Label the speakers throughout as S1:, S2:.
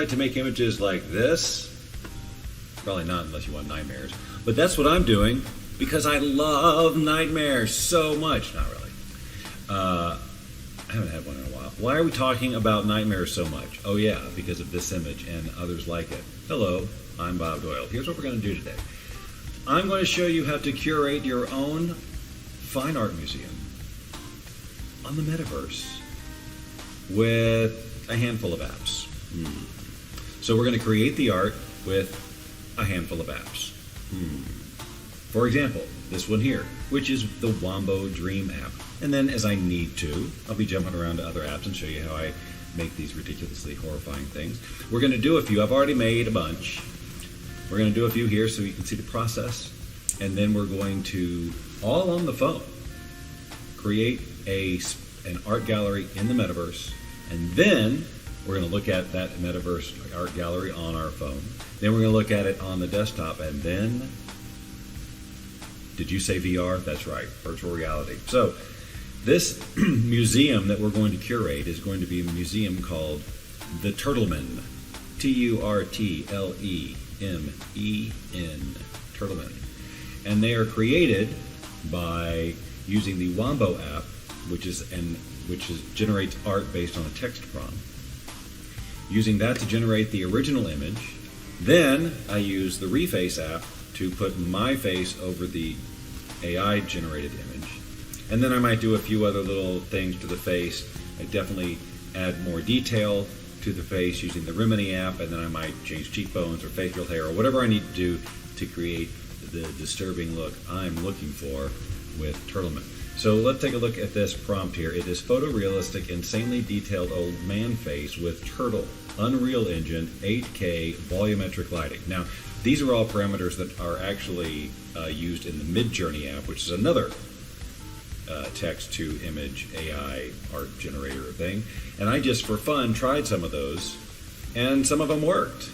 S1: To make images like this. Probably not unless you want nightmares. But that's what I'm doing because I love nightmares so much. Not really. I haven't had one in a while. Why are we talking about nightmares so much? Oh yeah, because of this image and others like it. Hello, I'm Bob Doyle. Here's what we're going to do today. I'm going to show you how to curate your own fine art museum on the Metaverse with a handful of apps. So we're going to create the art with a handful of apps. For example, this one here, which is the Wombo Dream app. And then as I need to, I'll be jumping around to other apps and show you how I make these ridiculously horrifying things. We're going to do a few. I've already made a bunch. We're going to do a few here so you can see the process. And then we're going to, all on the phone, create an art gallery in the Metaverse. And then we're going to look at that Metaverse art gallery on our phone. Then we're going to look at it on the desktop. And then, did you say VR? That's right, virtual reality. So this museum that we're going to curate is going to be a museum called the Turtlemen. Turtlemen. Turtlemen. And they are created by using the Wombo app, which generates art based on a text prompt. Using that to generate the original image. Then I use the Reface app to put my face over the AI generated image. And then I might do a few other little things to the face. I definitely add more detail to the face using the Rimini app, and then I might change cheekbones or facial hair or whatever I need to do to create the disturbing look I'm looking for with Turtleman. So let's take a look at this prompt here. It is photorealistic, insanely detailed old man face with turtle, Unreal Engine, 8K, volumetric lighting. Now, these are all parameters that are actually used in the Midjourney app, which is another text-to-image AI art generator thing. And I just, for fun, tried some of those, and some of them worked.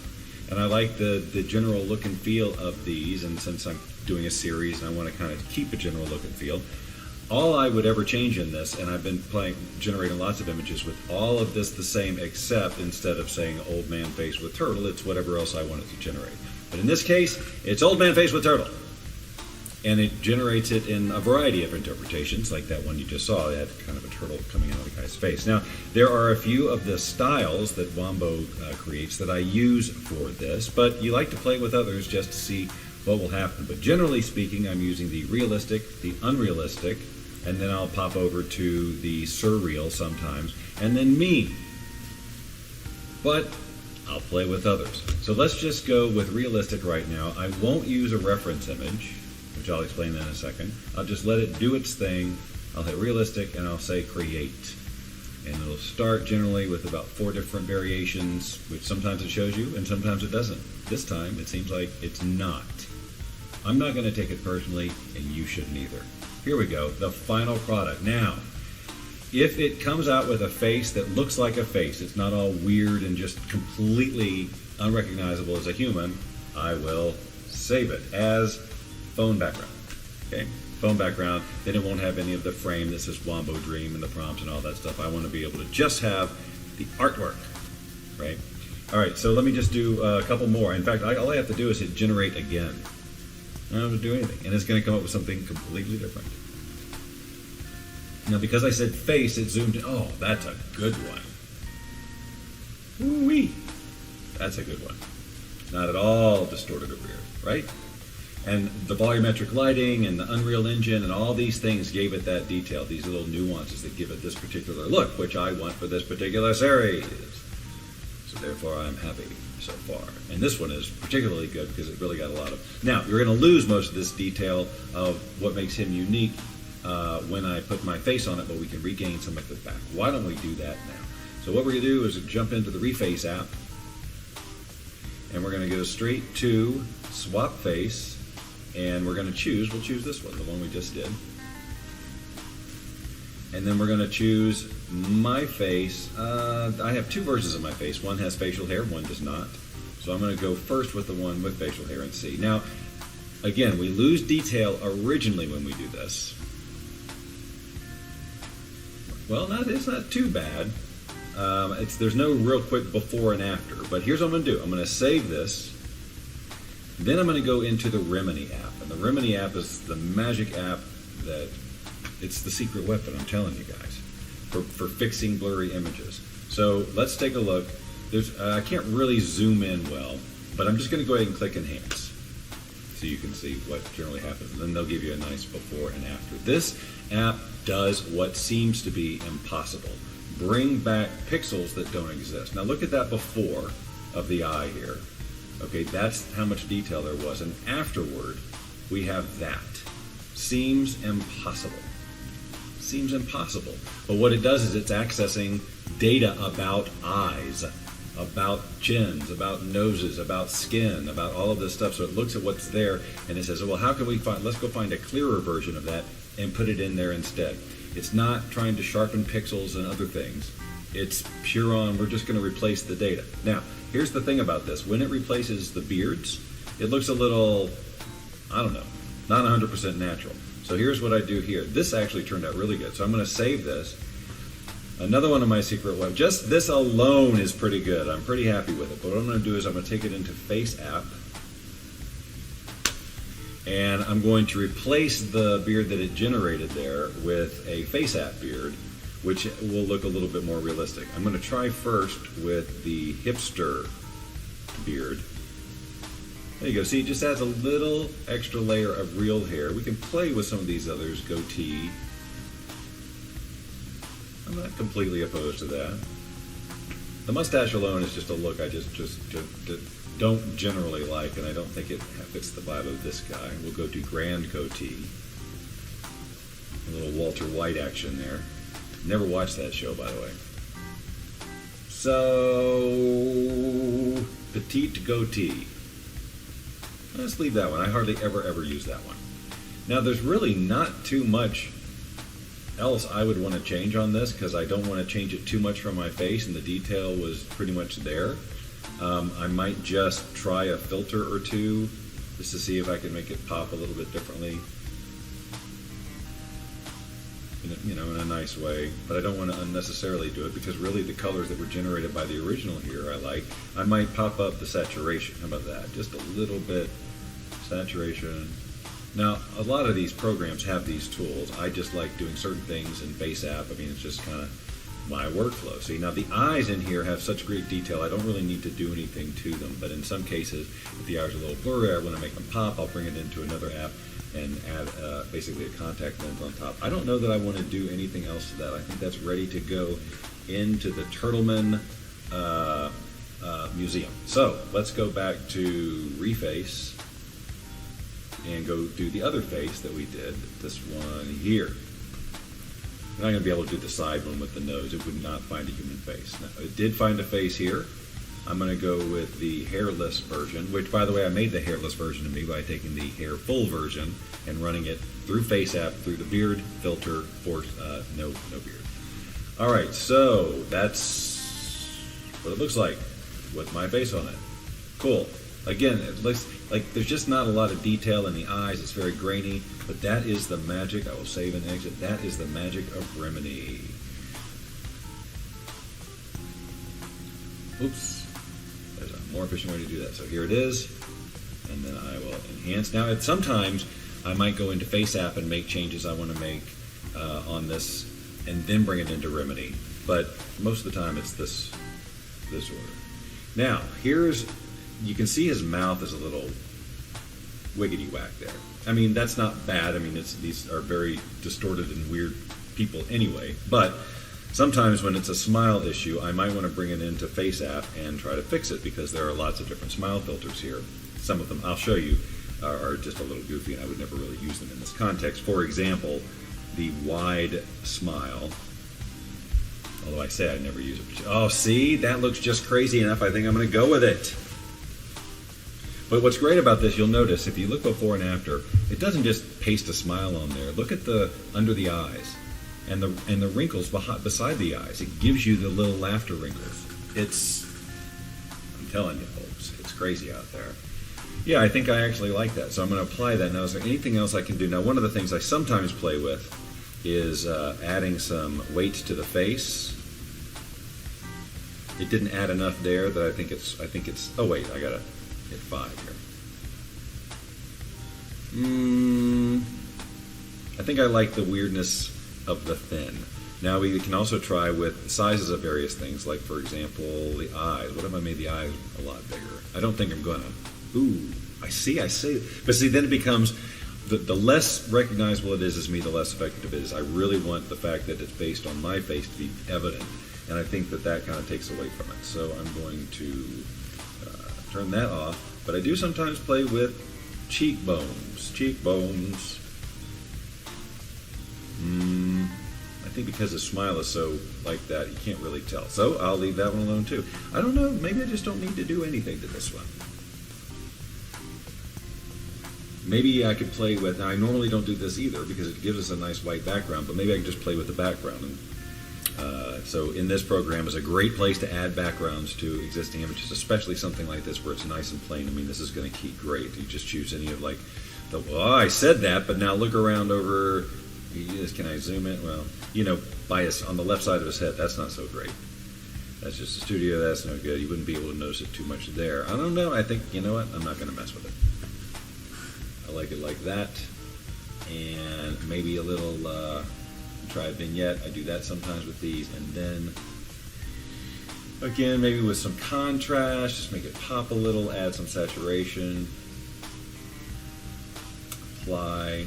S1: And I like the general look and feel of these, and since I'm doing a series and I want to kind of keep a general look and feel, all I would ever change in this, and I've been generating lots of images with all of this the same, except instead of saying old man face with turtle, it's whatever else I wanted to generate. But in this case, it's old man face with turtle. And it generates it in a variety of interpretations, like that one you just saw. It had kind of a turtle coming out of the guy's face. Now, there are a few of the styles that Wombo creates that I use for this, but you like to play with others just to see what will happen. But generally speaking, I'm using the realistic, the unrealistic, and then I'll pop over to the surreal sometimes, and then meme. But I'll play with others. So let's just go with realistic right now. I won't use a reference image, which I'll explain in a second. I'll just let it do its thing. I'll hit realistic and I'll say create. And it'll start generally with about 4 different variations, which sometimes it shows you and sometimes it doesn't. This time it seems like it's not. I'm not going to take it personally, and you shouldn't either. Here we go, the final product. Now, if it comes out with a face that looks like a face, it's not all weird and just completely unrecognizable as a human, I will save it as phone background. Okay, phone background. Then it won't have any of the frame that says Wombo Dream and the prompts and all that stuff. I want to be able to just have the artwork, right? All right, so let me just do a couple more. In fact, all I have to do is hit generate again. I don't have to do anything, and it's going to come up with something completely different. Now, because I said face, it zoomed in. Oh, that's a good one. Woo-wee. That's a good one. Not at all distorted or weird, right? And the volumetric lighting and the Unreal Engine and all these things gave it that detail, these little nuances that give it this particular look, which I want for this particular series. So therefore, I'm happy so far. And this one is particularly good because it really got a lot of... Now, you're going to lose most of this detail of what makes him unique when I put my face on it, but we can regain some of it back. Why don't we do that now? So what we're going to do is jump into the Reface app, and we're going to go straight to Swap Face, and we'll choose this one, the one we just did. And then we're going to choose my face. I have 2 versions of my face. One has facial hair, one does not. So I'm going to go first with the one with facial hair and see. Now, again, we lose detail originally when we do this. Well, it's not too bad. There's no real quick before and after, but here's what I'm going to do. I'm going to save this. Then I'm going to go into the Remini app. And the Remini app is the magic app that, it's the secret weapon, I'm telling you guys, for fixing blurry images. So let's take a look. I can't really zoom in well, but I'm just going to go ahead and click Enhance so you can see what generally happens. And then they'll give you a nice before and after. This app does what seems to be impossible. Bring back pixels that don't exist. Now look at that before of the eye here. Okay, that's how much detail there was. And afterward, we have that. Seems impossible. Seems impossible. But what it does is it's accessing data about eyes, about chins, about noses, about skin, about all of this stuff. So it looks at what's there and it says, well, how can we let's go find a clearer version of that and put it in there instead. It's not trying to sharpen pixels and other things. It's pure on, we're just going to replace the data. Now, here's the thing about this. When it replaces the beards, it looks a little, I don't know, not 100% natural. So here's what I do here. This actually turned out really good. So I'm going to save this. Another one of my secret web. Just this alone is pretty good. I'm pretty happy with it. But what I'm going to do is I'm going to take it into Face App. And I'm going to replace the beard that it generated there with a Face App beard, which will look a little bit more realistic. I'm going to try first with the hipster beard. There you go. See, it just adds a little extra layer of real hair. We can play with some of these others. Goatee. I'm not completely opposed to that. The mustache alone is just a look I just don't generally like, and I don't think it fits the vibe of this guy. We'll go to grand goatee. A little Walter White action there. Never watched that show, by the way. So, petite goatee. Let's leave that one. I hardly ever use that one. Now, there's really not too much else I would want to change on this because I don't want to change it too much from my face, and the detail was pretty much there. I might just try a filter or two just to see if I can make it pop a little bit differently, in a nice way. But I don't want to unnecessarily do it because really the colors that were generated by the original here I like. I might pop up the saturation. How about that? Just a little bit saturation. Now, a lot of these programs have these tools. I just like doing certain things in Face App. I mean, it's just kind of my workflow. See, now the eyes in here have such great detail, I don't really need to do anything to them. But in some cases, if the eyes are a little blurry, I want to make them pop, I'll bring it into another app and add basically a contact lens on top. I don't know that I want to do anything else to that. I think that's ready to go into the Turtleman museum. So let's go back to Reface and go do the other face that we did, this one here. We're not going to be able to do the side one with the nose. It would not find a human face. Now, it did find a face here. I'm going to go with the hairless version, which, by the way, I made the hairless version of me by taking the hair full version and running it through Face App, through the beard filter for no beard. All right, so that's what it looks like with my face on it. Cool. Again, it looks like there's just not a lot of detail in the eyes. It's very grainy, but that is the magic. I will save and exit. That is the magic of Remini. Oops. There's a more efficient way to do that. So here it is, and then I will enhance. Now, sometimes I might go into Face App and make changes I want to make on this, and then bring it into Remini. But most of the time, it's this order. Now, you can see his mouth is a little wiggity whack there. I mean, that's not bad. I mean, these are very distorted and weird people anyway. But sometimes when it's a smile issue, I might want to bring it into Face App and try to fix it because there are lots of different smile filters here. Some of them, I'll show you, are just a little goofy and I would never really use them in this context. For example, the wide smile. Although I say I never use it. Oh, see? That looks just crazy enough. I think I'm going to go with it. But what's great about this, you'll notice, if you look before and after, it doesn't just paste a smile on there. Look at the under the eyes and the wrinkles beside the eyes. It gives you the little laughter wrinkles. I'm telling you, folks, it's crazy out there. Yeah, I think I actually like that. So I'm going to apply that. Now, is there anything else I can do? Now, one of the things I sometimes play with is adding some weight to the face. it didn't add enough there that I think it's. Oh wait, I gotta hit 5 here. I think I like the weirdness of the thin. Now we can also try with sizes of various things, like for example the eyes. What if I made the eyes a lot bigger? I don't think I'm gonna. Ooh, I see. But see, then it becomes the less recognizable it is as me, the less effective it is. I really want the fact that it's based on my face to be evident, and I think that kind of takes away from it. So I'm going to turn that off. But I do sometimes play with cheekbones. I think because the smile is so like that, you can't really tell. So I'll leave that one alone too. I don't know, maybe I just don't need to do anything to this one. Maybe I could play with, now I normally don't do this either because it gives us a nice white background, but maybe I can just play with the background. And, so in this program is a great place to add backgrounds to existing images, especially something like this where it's nice and plain. I mean, this is going to keep great. You just choose any of like, I said that, but now look around over, can I zoom in? Well, bias on the left side of his head, that's not so great. That's just a studio, that's no good. You wouldn't be able to notice it too much there. I don't know, I think, you know what, I'm not going to mess with it. I like it like that. And maybe a little, try a vignette. I do that sometimes with these. And then, again, maybe with some contrast, just make it pop a little, add some saturation. Apply.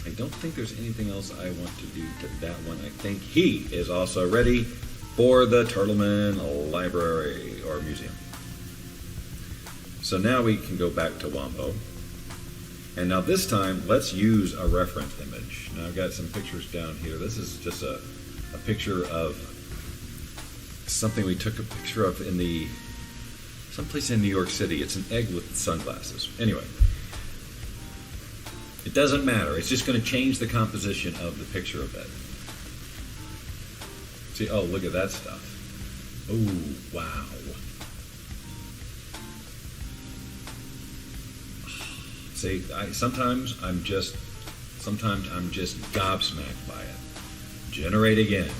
S1: I don't think there's anything else I want to do to that one. I think he is also ready for the Turtleman Library or Museum. So now we can go back to Wombo. And now this time, let's use a reference image. Now I've got some pictures down here. This is just a picture of something we took a picture of in someplace in New York City. It's an egg with sunglasses. Anyway, it doesn't matter. It's just going to change the composition of the picture a bit. See, oh, look at that stuff. Oh, wow. See, sometimes I'm just gobsmacked by it. Generate again.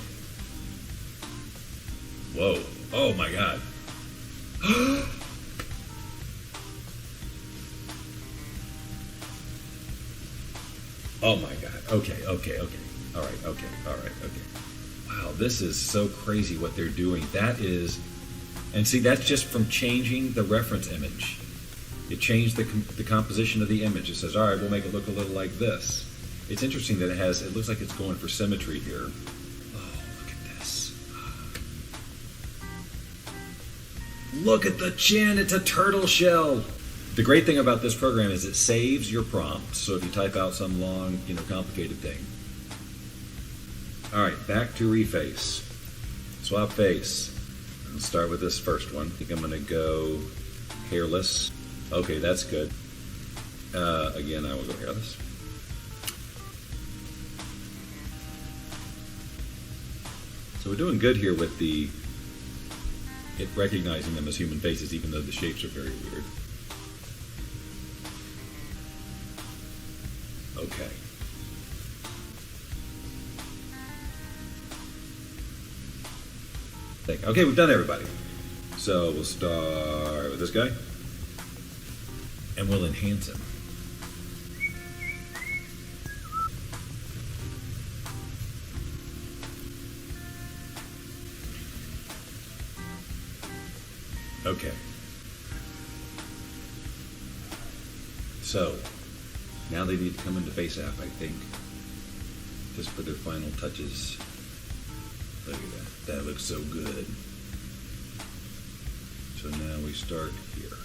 S1: Whoa. Oh my God. Oh my God. Okay. All right. Okay. Wow, this is so crazy what they're doing. And see, that's just from changing the reference image. It changed the composition of the image. It says, all right, we'll make it look a little like this. It's interesting that it looks like it's going for symmetry here. Oh, look at this. Look at the chin, it's a turtle shell. The great thing about this program is it saves your prompts. So if you type out some long, complicated thing. All right, back to reface. Swap face. I'll start with this first one. I think I'm gonna go hairless. Okay, that's good. Again, I will go hairless. So we're doing good here with it recognizing them as human faces, even though the shapes are very weird. Okay. Okay, we've done everybody. So we'll start with this guy. And we'll enhance him. Okay. So, now they need to come into FaceApp, I think, just for their final touches. Look at that. That looks so good. So now we start here.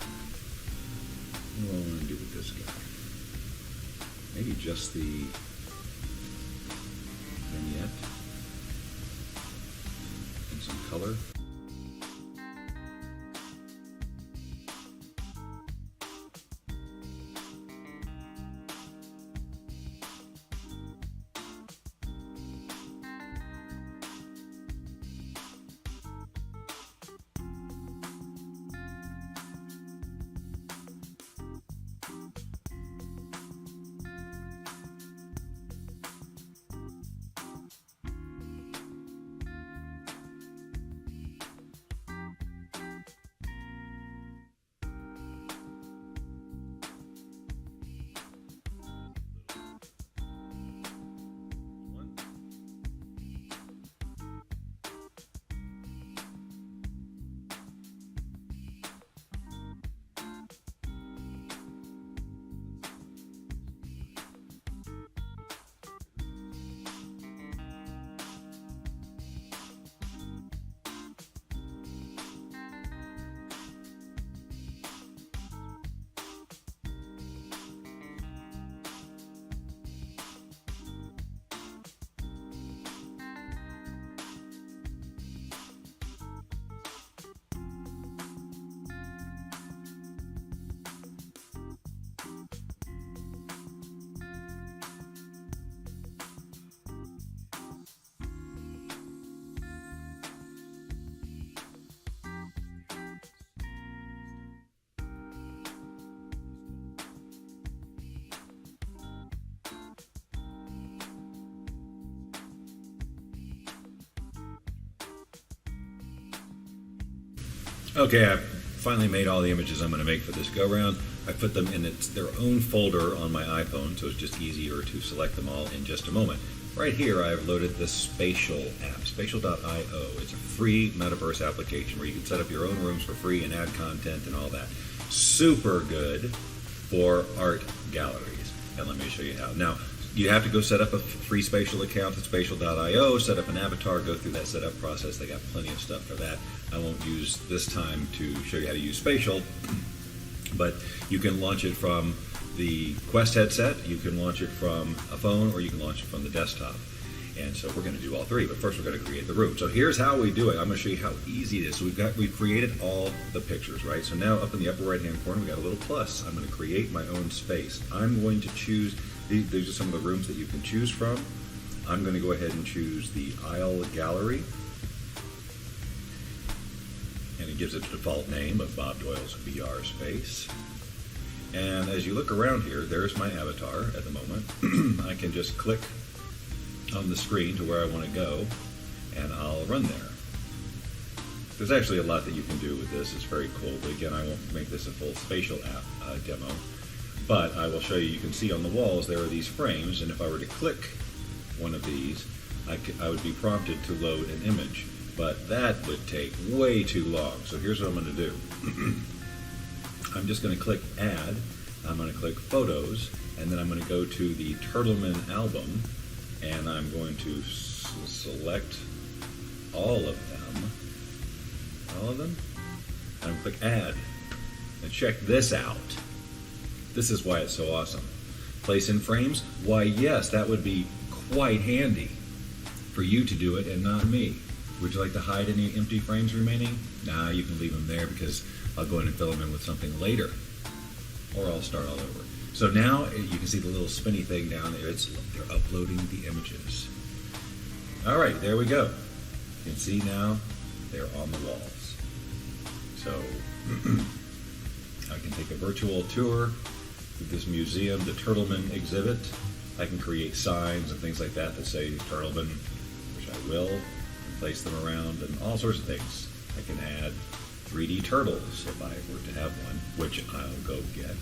S1: What do I want to do with this guy? Maybe just the vignette and some color. Okay, I've finally made all the images I'm going to make for this go-round. I put them in their own folder on my iPhone, so it's just easier to select them all in just a moment. Right here, I've loaded the Spatial app, spatial.io. It's a free Metaverse application where you can set up your own rooms for free and add content and all that. Super good for art galleries. And let me show you how. Now, you have to go set up a free Spatial account at spatial.io, set up an avatar, go through that setup process. They got plenty of stuff for that. I won't use this time to show you how to use Spatial, but you can launch it from the Quest headset, you can launch it from a phone, or you can launch it from the desktop. And so we're going to do all three, but first we're going to create the room. So here's how we do it. I'm going to show you how easy it is. So we've created all the pictures, right? So now up in the upper right-hand corner, we got a little plus. I'm going to create my own space. I'm going to choose, these are some of the rooms that you can choose from. I'm going to go ahead and choose the Aisle Gallery. And it gives it the default name of Bob Doyle's VR space. And as you look around here, there's my avatar at the moment. I can just click on the screen to where I want to go, and I'll run there. There's actually a lot that you can do with this. It's very cool. But again, I won't make this a full Spatial app demo, but I will show you. You can see on the walls there are these frames, and if I were to click one of these, I would be prompted to load an image. But that would take way too long. So here's what I'm going to do. I'm just going to click Add. I'm going to click Photos, and then I'm going to go to the Turtleman album, and I'm going to select all of them. All of them? And I'm going to click Add. And check this out. This is why it's so awesome. Place in frames? Why, yes, that would be quite handy for you to do it and not me. Would you like to hide any empty frames remaining? Nah, you can leave them there because I'll go in and fill them in with something later. Or I'll start all over. So now you can see the little spinny thing down there. They're uploading the images. All right, there we go. You can see now they're on the walls. So I can take a virtual tour of this museum, the Turtleman exhibit. I can create signs and things like that that say Turtleman, which I will. Place them around and all sorts of things. I can add 3D turtles if I were to have one, which I'll go get.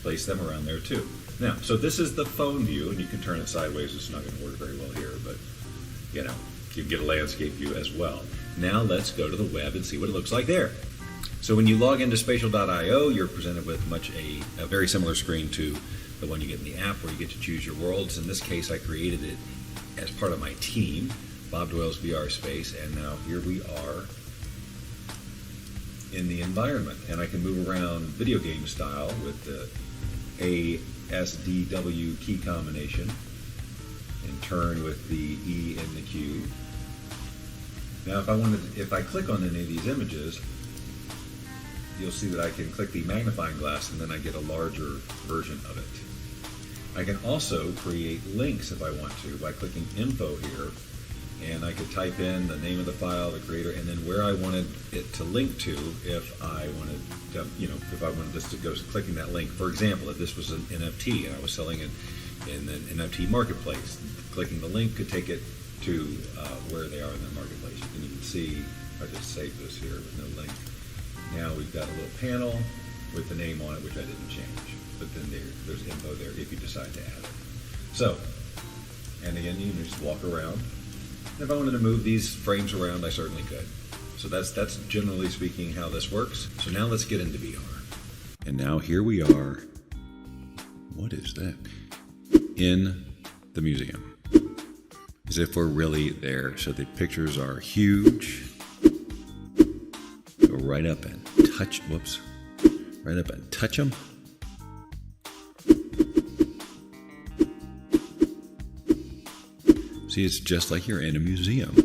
S1: Place them around there too. Now, so this is the phone view, and you can turn it sideways. It's not going to work very well here, but you know, you can get a landscape view as well. Now let's go to the web and see what it looks like there. So when you log into spatial.io, you're presented with a very similar screen to the one you get in the app where you get to choose your worlds. In this case, I created it as part of my team, Bob Doyle's VR space, and now here we are in the environment. And I can move around video game style with the ASDW key combination and turn with the E and the Q. Now if I click on any of these images, you'll see that I can click the magnifying glass and then I get a larger version of it. I can also create links if I want to by clicking info here, and I could type in the name of the file, the creator, and then where I wanted it to link to if I wanted to, if I wanted this to go clicking that link. For example, if this was an NFT and I was selling it in an NFT marketplace, clicking the link could take it to where they are in the marketplace. You can even see, I just saved this here with no link. Now we've got a little panel with the name on it, which I didn't change. But then there's info there if you decide to add it. So, and again, you can just walk around. If I wanted to move these frames around, I certainly could. So that's generally speaking how this works. So now let's get into VR. And now here we are. What is that? In the museum. As if we're really there. So the pictures are huge. Go right up and touch, whoops. Right up and touch them. See, it's just like you're in a museum.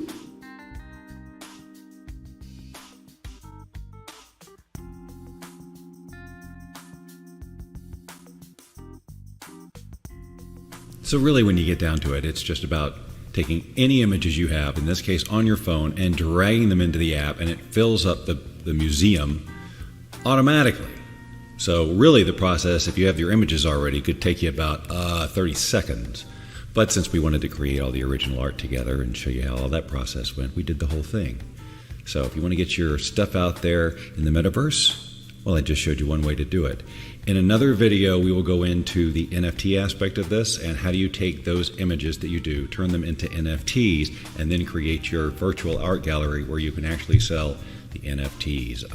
S1: So really, when you get down to it, it's just about taking any images you have, in this case on your phone, and dragging them into the app, and it fills up the museum automatically. So really the process, if you have your images already, could take you about 30 seconds. But since we wanted to create all the original art together and show you how all that process went, we did the whole thing. So if you want to get your stuff out there in the metaverse, well, I just showed you one way to do it. In another video, we will go into the NFT aspect of this and how do you take those images that you do, turn them into NFTs, and then create your virtual art gallery where you can actually sell the NFTs.